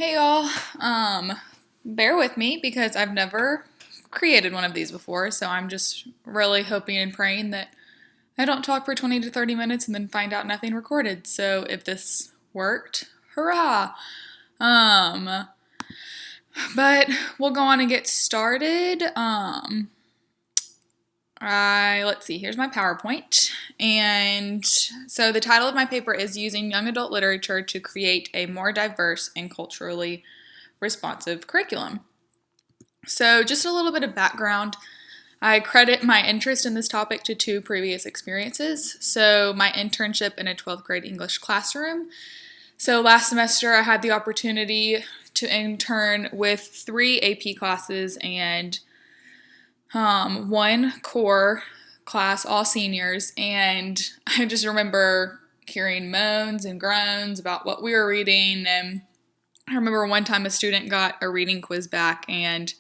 Hey y'all, bear with me because I've never created one of these before, so I'm just really hoping and praying that I don't talk for 20 to 30 minutes and then find out nothing recorded. So if this worked, hurrah! Um, but we'll go on and get started. Let's see, here's my PowerPoint. And so the title of my paper is Using Young Adult Literature to Create a More Diverse and Culturally Responsive Curriculum. So just a little bit of background. I credit my interest in this topic to two previous experiences. So my internship in a 12th grade English classroom. So last semester I had the opportunity to intern with 3 AP classes and one core class, all seniors, and I just remember hearing moans and groans about what we were reading. And I remember one time a student got a reading quiz back and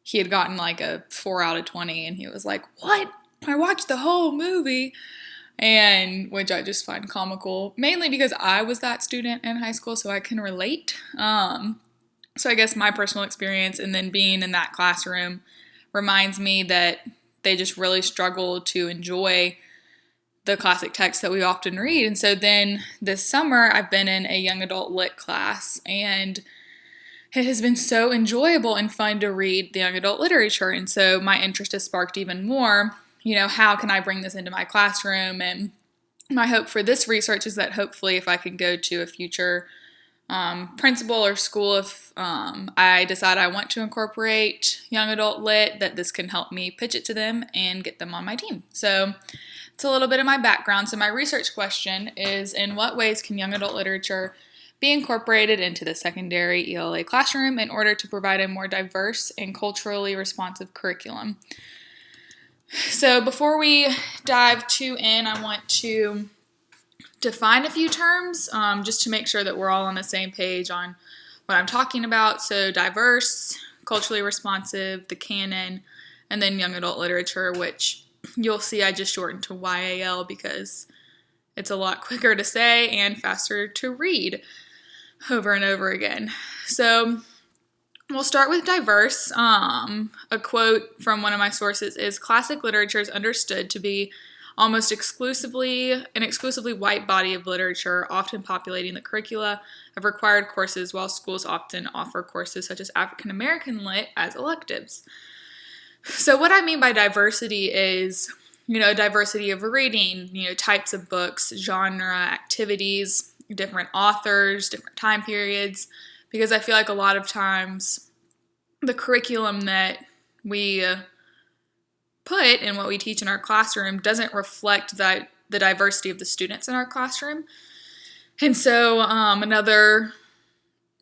he had gotten like a 4 out of 20, and he was like, "What? I watched the whole movie." And which I just find comical, mainly because I was that student in high school, so I can relate. So I guess my personal experience and then being in that classroom reminds me that they just really struggle to enjoy the classic texts that we often read. And so then this summer, I've been in a young adult lit class, and it has been so enjoyable and fun to read the young adult literature. And so my interest has sparked even more. How can I bring this into my classroom? And my hope for this research is that hopefully if I can go to a future principal or school, if I decide I want to incorporate young adult lit, that this can help me pitch it to them and get them on my team. So it's a little bit of my background. So my research question is, in what ways can young adult literature be incorporated into the secondary ELA classroom in order to provide a more diverse and culturally responsive curriculum? So before we dive too in, I want to define a few terms just to make sure that we're all on the same page on what I'm talking about. So diverse, culturally responsive, the canon, and then young adult literature, which you'll see I just shortened to YAL because it's a lot quicker to say and faster to read over and over again. So we'll start with diverse. A quote from one of my sources is, "Classic literature is understood to be almost exclusively white body of literature, often populating the curricula of required courses, while schools often offer courses such as African American lit as electives." So what I mean by diversity is, diversity of reading, types of books, genre, activities, different authors, different time periods, because I feel like a lot of times the curriculum that we put in what we teach in our classroom doesn't reflect the diversity of the students in our classroom. And so another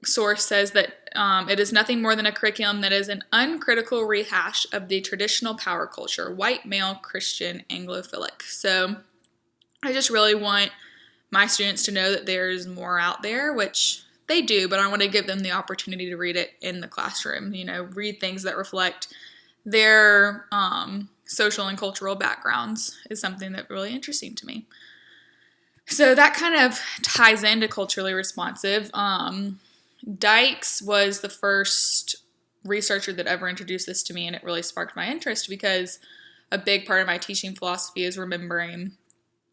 source says that it is nothing more than a curriculum that is an uncritical rehash of the traditional power culture, white, male, Christian, Anglophilic. So I just really want my students to know that there's more out there, which they do, but I want to give them the opportunity to read it in the classroom, read things that reflect their social and cultural backgrounds is something that's really interesting to me. So that kind of ties into culturally responsive. Dyches was the first researcher that ever introduced this to me, and it really sparked my interest because a big part of my teaching philosophy is remembering,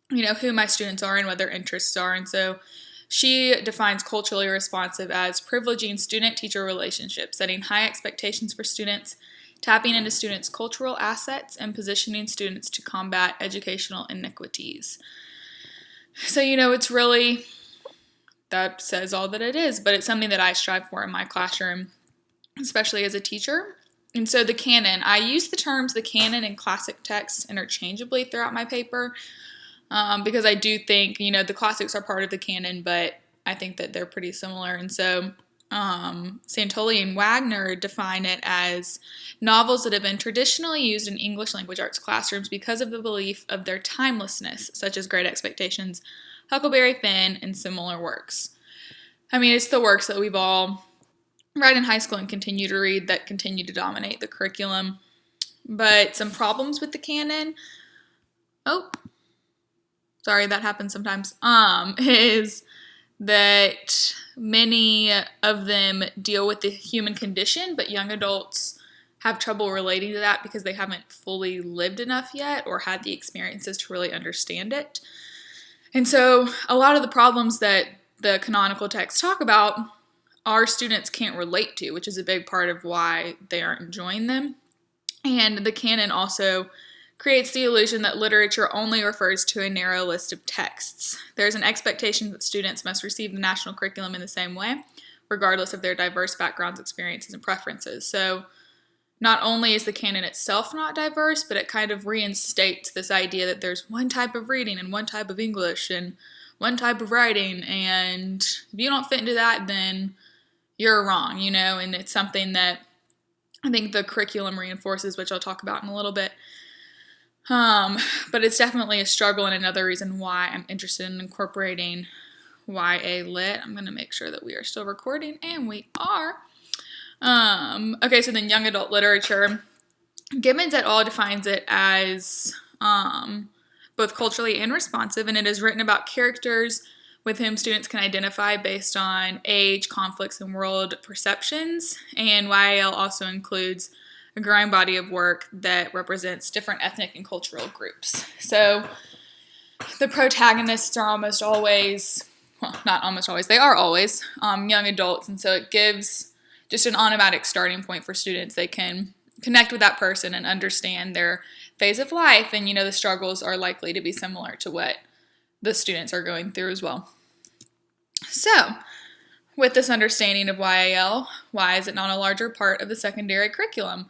who my students are and what their interests are. And so she defines culturally responsive as privileging student-teacher relationships, setting high expectations for students, tapping into students' cultural assets, and positioning students to combat educational inequities. So, it's really, that says all that it is, but it's something that I strive for in my classroom, especially as a teacher. And so the canon, I use the terms the canon and classic texts interchangeably throughout my paper because I do think, the classics are part of the canon, but I think that they're pretty similar. And so Santoli and Wagner define it as novels that have been traditionally used in English language arts classrooms because of the belief of their timelessness, such as Great Expectations, Huckleberry Finn, and similar works. I mean, it's the works that we've all read in high school and continue to read that continue to dominate the curriculum. But some problems with the canon, sorry, that happens sometimes, is that many of them deal with the human condition, but young adults have trouble relating to that because they haven't fully lived enough yet or had the experiences to really understand it. And so a lot of the problems that the canonical texts talk about, our students can't relate to, which is a big part of why they aren't enjoying them. And the canon also creates the illusion that literature only refers to a narrow list of texts. There's an expectation that students must receive the national curriculum in the same way, regardless of their diverse backgrounds, experiences, and preferences. So not only is the canon itself not diverse, but it kind of reinstates this idea that there's one type of reading and one type of English and one type of writing, and if you don't fit into that, then you're wrong, and it's something that I think the curriculum reinforces, which I'll talk about in a little bit. But it's definitely a struggle, and another reason why I'm interested in incorporating YA Lit. I'm going to make sure that we are still recording, and we are. Okay, so then young adult literature. Gibbons et al. Defines it as both culturally and responsive, and it is written about characters with whom students can identify based on age, conflicts, and world perceptions. And YAL also includes a growing body of work that represents different ethnic and cultural groups. So the protagonists are almost always, well, not almost always, they are always young adults, and so it gives just an automatic starting point for students. They can connect with that person and understand their phase of life, and the struggles are likely to be similar to what the students are going through as well. So, with this understanding of YAL, why is it not a larger part of the secondary curriculum?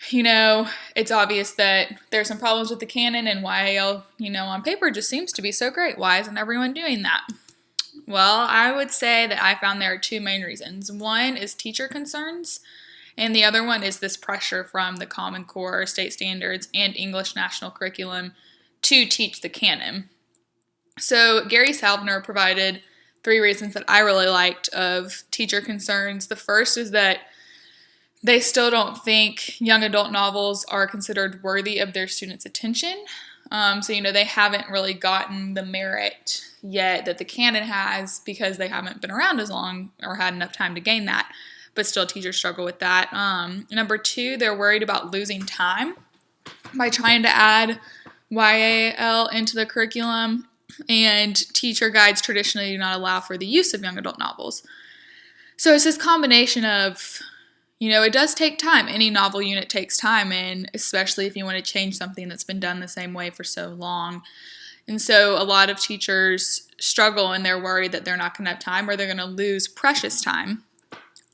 It's obvious that there's some problems with the canon, and YAL, on paper just seems to be so great. Why isn't everyone doing that? Well, I would say that I found there are two main reasons. One is teacher concerns, and the other one is this pressure from the Common Core, state standards, and English national curriculum to teach the canon. So Gary Salvner provided 3 reasons that I really liked of teacher concerns. The first is that they still don't think young adult novels are considered worthy of their students' attention. So they haven't really gotten the merit yet that the canon has because they haven't been around as long or had enough time to gain that. But still, teachers struggle with that. Number 2, they're worried about losing time by trying to add YAL into the curriculum, and teacher guides traditionally do not allow for the use of young adult novels. So it's this combination of, it does take time. Any novel unit takes time, and especially if you want to change something that's been done the same way for so long. And so a lot of teachers struggle, and they're worried that they're not going to have time or they're going to lose precious time.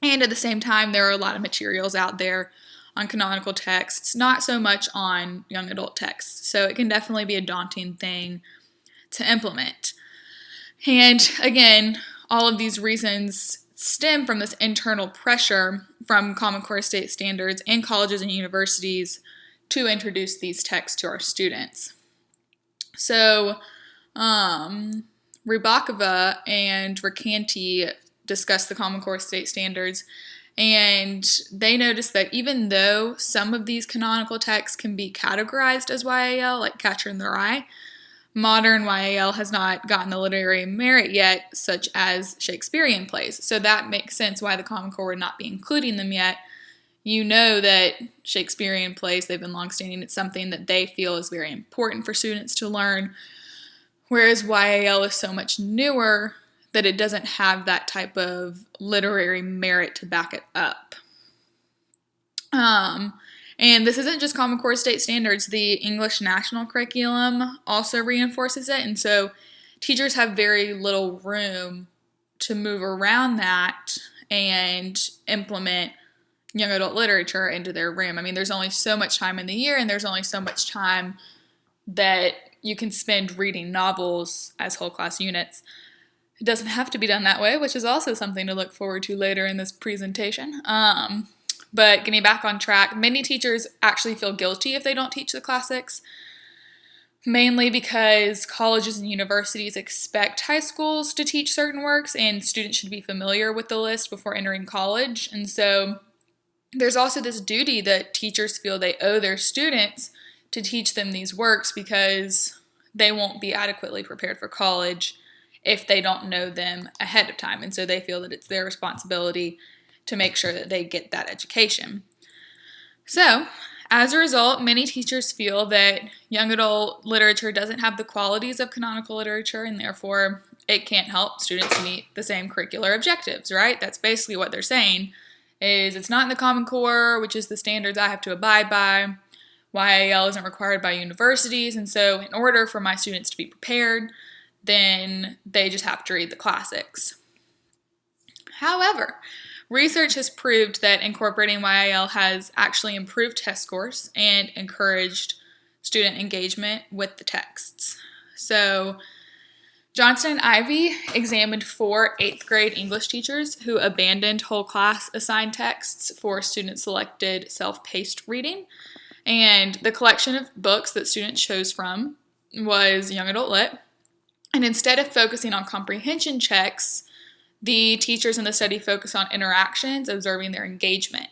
And at the same time, there are a lot of materials out there on canonical texts, not so much on young adult texts. So it can definitely be a daunting thing to implement. And again, all of these reasons stem from this internal pressure from Common Core state standards and colleges and universities to introduce these texts to our students. So, Rybakova and Recanati discussed the Common Core state standards, and they noticed that even though some of these canonical texts can be categorized as YAL, like Catcher in the Rye, modern YAL has not gotten the literary merit yet, such as Shakespearean plays. So that makes sense why the Common Core would not be including them yet. That Shakespearean plays, they've been longstanding. It's something that they feel is very important for students to learn, whereas YAL is so much newer that it doesn't have that type of literary merit to back it up. And this isn't just Common Core state standards. The English national curriculum also reinforces it. And so teachers have very little room to move around that and implement young adult literature into their room. I mean, there's only so much time in the year, and there's only so much time that you can spend reading novels as whole class units. It doesn't have to be done that way, which is also something to look forward to later in this presentation. But getting back on track, many teachers actually feel guilty if they don't teach the classics, mainly because colleges and universities expect high schools to teach certain works, and students should be familiar with the list before entering college. And so there's also this duty that teachers feel they owe their students to teach them these works because they won't be adequately prepared for college if they don't know them ahead of time. And so they feel that it's their responsibility to make sure that they get that education. So, as a result, many teachers feel that young adult literature doesn't have the qualities of canonical literature, and therefore it can't help students meet the same curricular objectives, right? That's basically what they're saying, is it's not in the Common Core, which is the standards I have to abide by. YAL isn't required by universities, and so in order for my students to be prepared, then they just have to read the classics. However, research has proved that incorporating YAL has actually improved test scores and encouraged student engagement with the texts. So, Johnston and Ivey examined 4 8th grade English teachers who abandoned whole class assigned texts for student-selected self-paced reading. And the collection of books that students chose from was Young Adult Lit. And instead of focusing on comprehension checks, the teachers in the study focused on interactions, observing their engagement.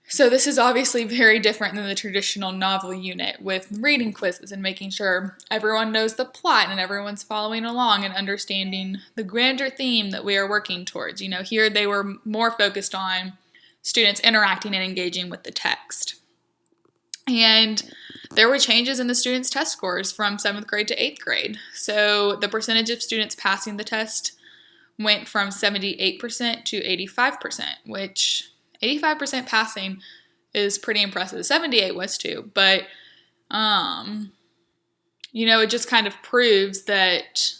So this is obviously very different than the traditional novel unit with reading quizzes and making sure everyone knows the plot and everyone's following along and understanding the grander theme that we are working towards. Here they were more focused on students interacting and engaging with the text. And there were changes in the students' test scores from 7th grade to 8th grade. So the percentage of students passing the test went from 78% to 85%, which 85% passing is pretty impressive. 78 was too, but, it just kind of proves that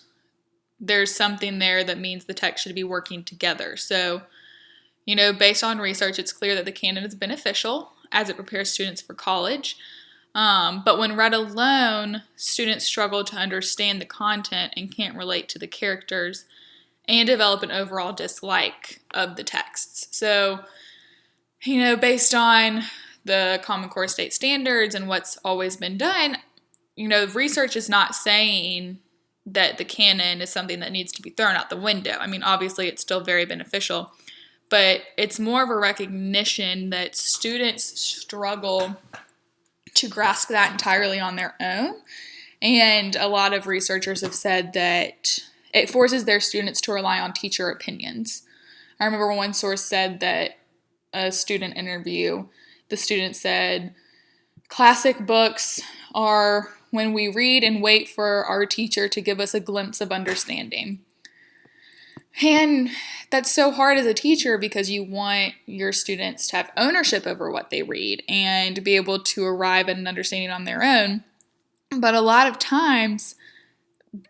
there's something there that means the text should be working together. So, based on research, it's clear that the canon is beneficial as it prepares students for college. But when read alone, students struggle to understand the content and can't relate to the characters and develop an overall dislike of the texts. So, based on the Common Core state standards and what's always been done, research is not saying that the canon is something that needs to be thrown out the window. I mean, obviously it's still very beneficial, but it's more of a recognition that students struggle to grasp that entirely on their own. And a lot of researchers have said that it forces their students to rely on teacher opinions. I remember one source said that a student interview, the student said, classic books are when we read and wait for our teacher to give us a glimpse of understanding. And that's so hard as a teacher because you want your students to have ownership over what they read and be able to arrive at an understanding on their own. But a lot of times,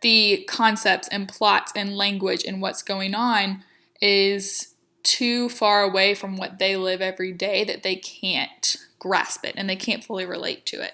the concepts and plots and language and what's going on is too far away from what they live every day that they can't grasp it and they can't fully relate to it.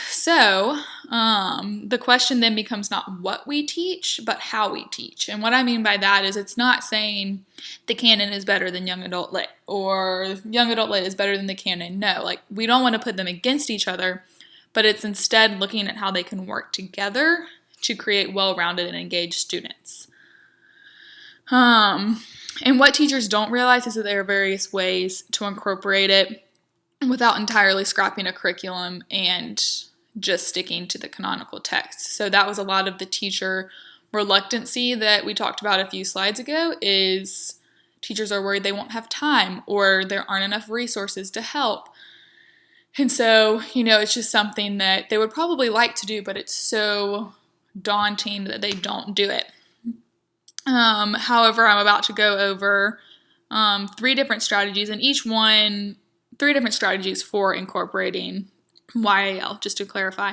So, the question then becomes not what we teach, but how we teach. And what I mean by that is it's not saying the canon is better than Young Adult Lit or Young Adult Lit is better than the canon. No, we don't want to put them against each other, but it's instead looking at how they can work together to create well-rounded and engaged students. And what teachers don't realize is that there are various ways to incorporate it without entirely scrapping a curriculum and just sticking to the canonical text. So that was a lot of the teacher reluctancy that we talked about a few slides ago, is teachers are worried they won't have time or there aren't enough resources to help. And so, it's just something that they would probably like to do, but it's so daunting that they don't do it. However, I'm about to go over 3 different strategies, and each one, 3 different strategies for incorporating YAL, just to clarify.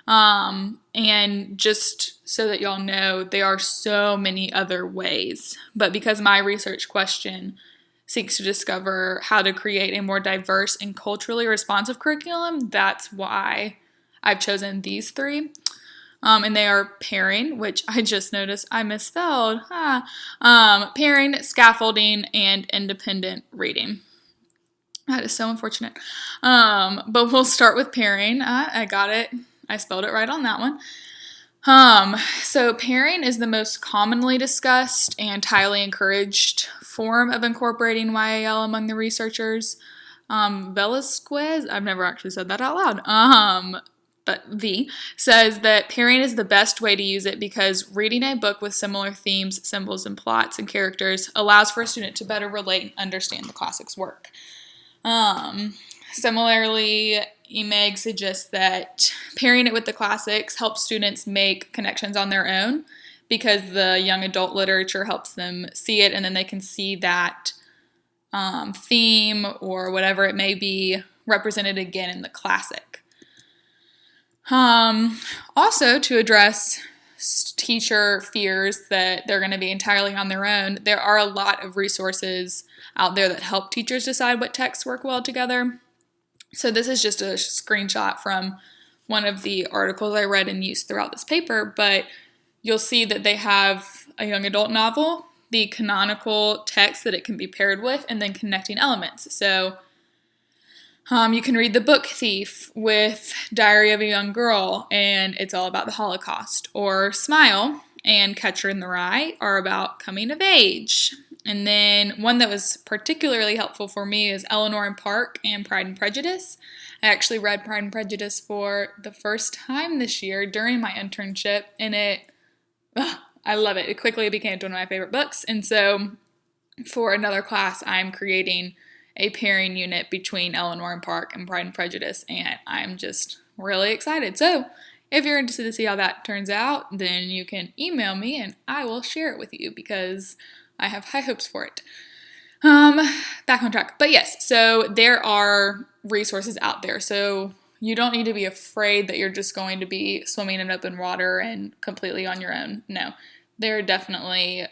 And just so that y'all know, there are so many other ways. But because my research question seeks to discover how to create a more diverse and culturally responsive curriculum, that's why I've chosen these 3. And they are pairing, which I just noticed I misspelled. Pairing, scaffolding, and independent reading. That is so unfortunate. But we'll start with pairing. I got it. I spelled it right on that one. So pairing is the most commonly discussed and highly encouraged form of incorporating YAL among the researchers. Velasquez, I've never actually said that out loud, but V, says that pairing is the best way to use it because reading a book with similar themes, symbols, and plots and characters allows for a student to better relate and understand the classic's work. Similarly, Emig suggests that pairing it with the classics helps students make connections on their own because the young adult literature helps them see it, and then they can see that theme or whatever it may be represented again in the classic. Also, to address teacher fears that they're going to be entirely on their own, there are a lot of resources out there that help teachers decide what texts work well together. So this is just a screenshot from one of the articles I read and used throughout this paper, but you'll see that they have a young adult novel, the canonical text that it can be paired with, and then connecting elements. So you can read The Book Thief with Diary of a Young Girl, and it's all about the Holocaust. Or Smile and Catcher in the Rye are about coming of age. And then one that was particularly helpful for me is Eleanor and Park and Pride and Prejudice. I actually read Pride and Prejudice for the first time this year during my internship, and I love it. It quickly became one of my favorite books. And so for another class, I'm creating a pairing unit between Eleanor and Park and Pride and Prejudice, and I'm just really excited. So if you're interested to see how that turns out, then you can email me and I will share it with you because I have high hopes for it. Back on track. But yes, so there are resources out there. So you don't need to be afraid that you're just going to be swimming in open water and completely on your own. No, there are definitely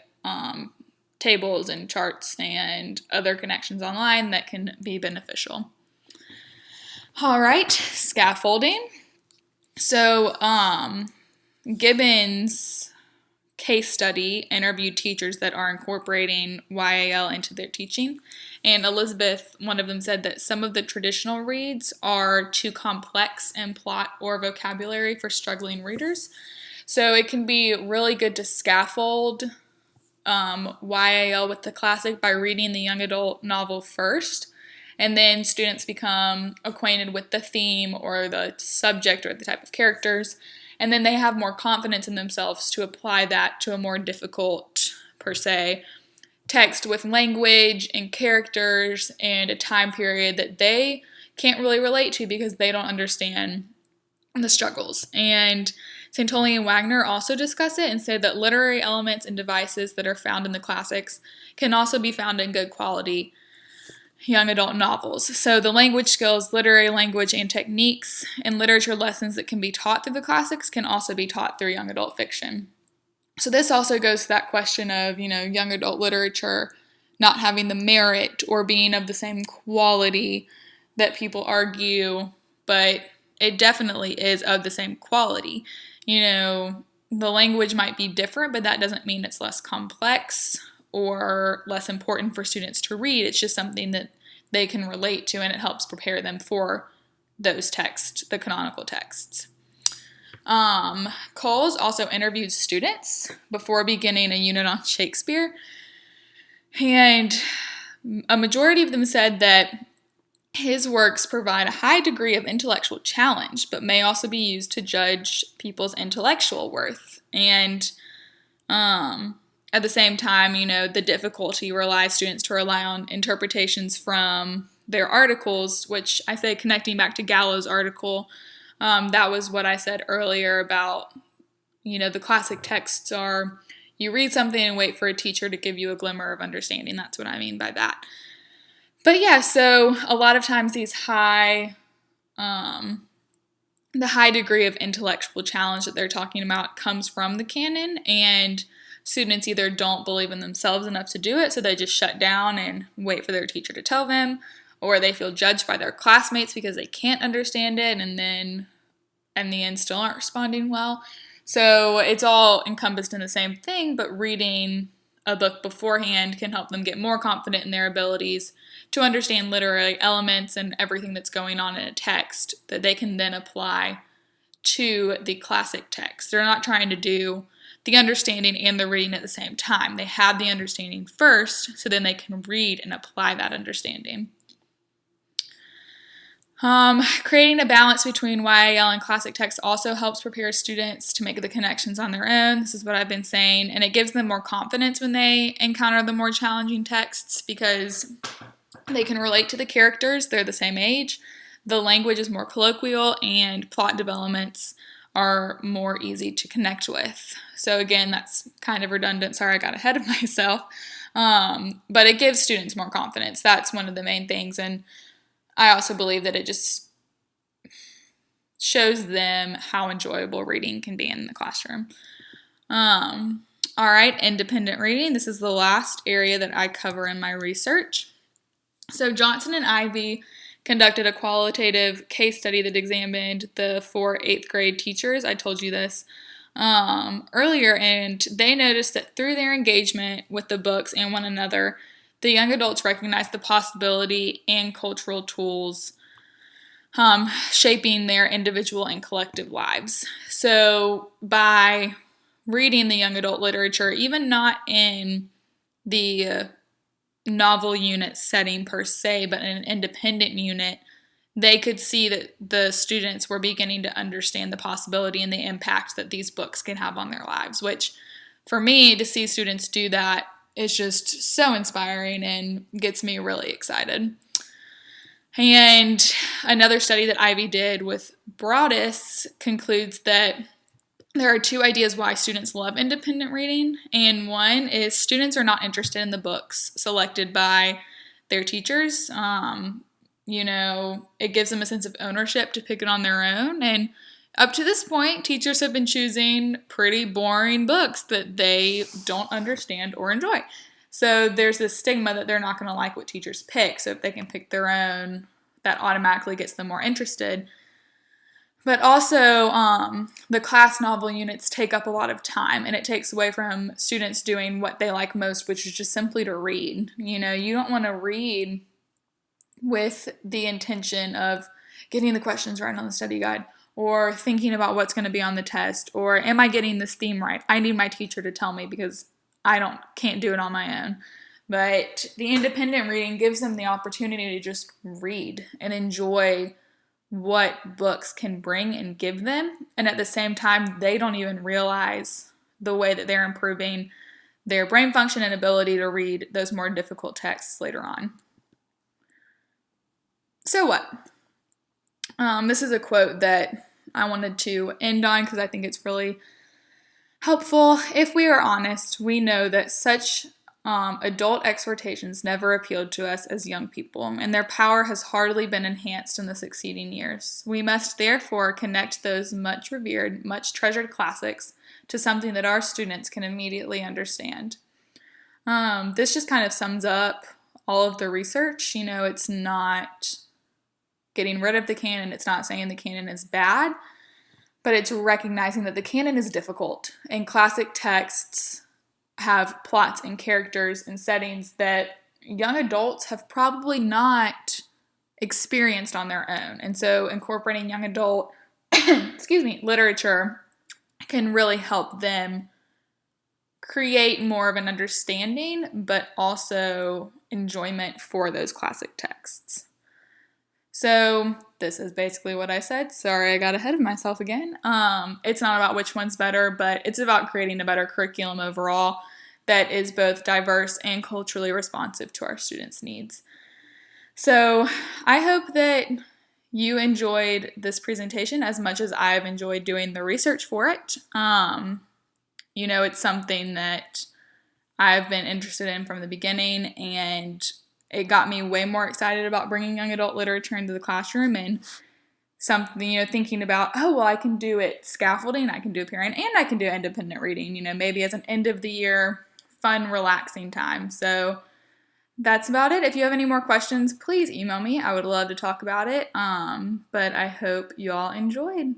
tables and charts and other connections online that can be beneficial. All right, scaffolding. So Gibbons case study interviewed teachers that are incorporating YAL into their teaching. And Elizabeth, one of them, said that some of the traditional reads are too complex in plot or vocabulary for struggling readers. So it can be really good to scaffold YAL with the classic by reading the young adult novel first, and then students become acquainted with the theme or the subject or the type of characters, and then they have more confidence in themselves to apply that to a more difficult, per se, text with language and characters and a time period that they can't really relate to because they don't understand the struggles. And Santoli and Wagner also discuss it and say that literary elements and devices that are found in the classics can also be found in good quality young adult novels. So the language skills, literary language, and techniques and literature lessons that can be taught through the classics can also be taught through young adult fiction. So this also goes to that question of, young adult literature not having the merit or being of the same quality that people argue, but it definitely is of the same quality. The language might be different, but that doesn't mean it's less complex or less important for students to read. It's just something that they can relate to, and it helps prepare them for those texts, the canonical texts. Coles also interviewed students before beginning a unit on Shakespeare, and a majority of them said that his works provide a high degree of intellectual challenge, but may also be used to judge people's intellectual worth. And at the same time, the difficulty relies students to rely on interpretations from their articles, which I say connecting back to Gallo's article, that was what I said earlier about, the classic texts are, you read something and wait for a teacher to give you a glimmer of understanding. That's what I mean by that. But yeah, so a lot of times the high degree of intellectual challenge that they're talking about comes from the canon, and students either don't believe in themselves enough to do it, so they just shut down and wait for their teacher to tell them, or they feel judged by their classmates because they can't understand it, and then in the end still aren't responding well. So it's all encompassed in the same thing, but reading a book beforehand can help them get more confident in their abilities to understand literary elements and everything that's going on in a text that they can then apply to the classic text. They're not trying to do the understanding and the reading at the same time. They have the understanding first, so then they can read and apply that understanding. Creating a balance between YAL and classic text also helps prepare students to make the connections on their own. This is what I've been saying. And it gives them more confidence when they encounter the more challenging texts because they can relate to the characters. They're the same age. The language is more colloquial and plot developments are more easy to connect with. So again, that's kind of redundant. Sorry, I got ahead of myself. But it gives students more confidence. That's one of the main things. And I also believe that it just shows them how enjoyable reading can be in the classroom. All right, independent reading. This is the last area that I cover in my research. So Johnson and Ivey conducted a qualitative case study that examined the 4 8th grade teachers. I told you this earlier, and they noticed that through their engagement with the books and one another, the young adults recognized the possibility and cultural tools shaping their individual and collective lives. So by reading the young adult literature, even not in the novel unit setting per se, but in an independent unit, they could see that the students were beginning to understand the possibility and the impact that these books can have on their lives, which for me, to see students do that is just so inspiring and gets me really excited. And another study that Ivey did with Broaddus concludes that there are 2 ideas why students love independent reading, and one is students are not interested in the books selected by their teachers. It gives them a sense of ownership to pick it on their own, and up to this point, teachers have been choosing pretty boring books that they don't understand or enjoy. So there's this stigma that they're not going to like what teachers pick. So if they can pick their own, that automatically gets them more interested. But also, the class novel units take up a lot of time, and it takes away from students doing what they like most, which is just simply to read. You don't want to read with the intention of getting the questions right on the study guide, or thinking about what's going to be on the test, or am I getting this theme right? I need my teacher to tell me because I can't do it on my own. But the independent reading gives them the opportunity to just read and enjoy what books can bring and give them. And at the same time, they don't even realize the way that they're improving their brain function and ability to read those more difficult texts later on. So what? This is a quote that I wanted to end on because I think it's really helpful. If we are honest, we know that such adult exhortations never appealed to us as young people, and their power has hardly been enhanced in the succeeding years. We must therefore connect those much revered, much treasured classics to something that our students can immediately understand. This just kind of sums up all of the research. It's not getting rid of the canon. It's not saying the canon is bad, but it's recognizing that the canon is difficult, and classic texts have plots and characters and settings that young adults have probably not experienced on their own. And so incorporating young adult literature can really help them create more of an understanding, but also enjoyment for those classic texts. So this is basically what I said. Sorry, I got ahead of myself again. It's not about which one's better, but it's about creating a better curriculum overall that is both diverse and culturally responsive to our students' needs. So I hope that you enjoyed this presentation as much as I've enjoyed doing the research for it. It's something that I've been interested in from the beginning, and it got me way more excited about bringing young adult literature into the classroom and something, thinking about, I can do it scaffolding, I can do appearing, and I can do independent reading, maybe as an end of the year, fun, relaxing time. So that's about it. If you have any more questions, please email me. I would love to talk about it. But I hope you all enjoyed.